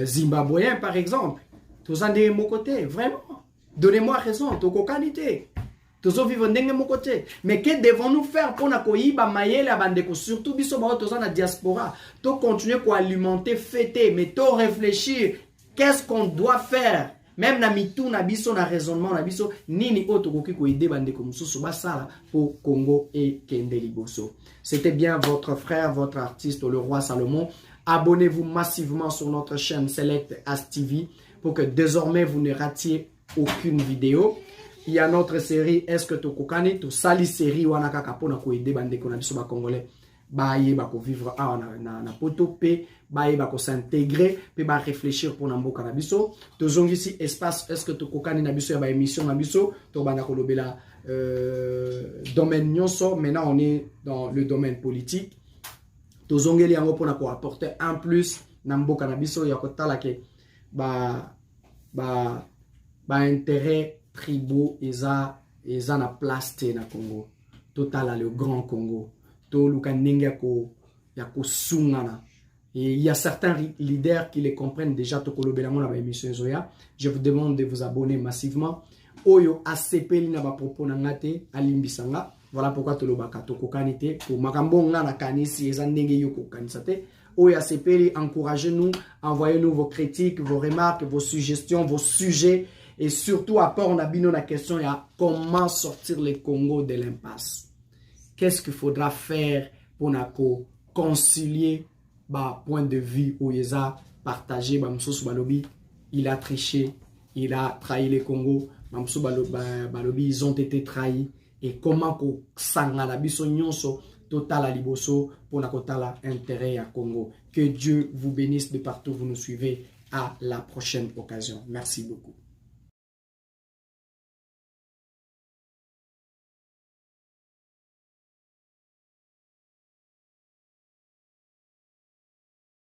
zimbabwéen par exemple. Tous en de mon côté, vraiment. Donnez-moi raison, toko qualité. Tous vivre de mon côté. Mais que devons-nous faire pour na koyiba mayele abandeko, surtout biso ba tous en la diaspora. To continuer à alimenter, fêter, mais to réfléchir. Qu'est-ce qu'on doit faire? Même na mitou na biso na raisonnement na biso nini oto koki ko aider bandeko mususu basala pour Congo et Kende Liboso. C'était bien votre frère, votre artiste, le roi Salomon. Abonnez-vous massivement sur notre chaîne Select As TV pour que désormais vous ne ratiez aucune vidéo. Il y a notre série Est-ce que tu kokani tu sali série wana kaka pona ko aider bandeko na biso ba congolais ba yeba ko vivre na poto pe ba yeba ko s'intégrer pe ba réfléchir pour na mboka na biso to zongi si espace Est-ce que tu kokani na biso ya ba émission na biso to bana ko lobela domaine nyonso. Maintenant on est dans le domaine politique to zongeli yango pona ko apporter un plus na mboka na biso ya ko tala ke ba intérêt tribaux eza na place te na Congo. Total le grand Congo. To luka ndenge ya ko sungana. Et il y a certains leaders qui les comprennent déjà to kolobela mo na ba émission zoya. Je vous demande de vous abonner massivement. Oyo ACP na ba propos na ngate alimbisanga. Voilà pourquoi to lobaka to kokanite pour makambo nga na kanisi eza ndenge yo ko kanisa te. Oyo ACP encouragez-nous, envoyez-nous vos critiques, vos remarques, vos suggestions, vos sujets. Et surtout, à part, on a bien la question, il y a comment sortir le Congo de l'impasse. Qu'est-ce qu'il faudra faire pour concilier point de vue où il a partagé, il a triché, il a trahi le Congo, ils ont été trahis. Et comment qu'on s'engage total à Liboso pour intérêt à Congo. Que Dieu vous bénisse de partout où vous nous suivez. À la prochaine occasion. Merci beaucoup.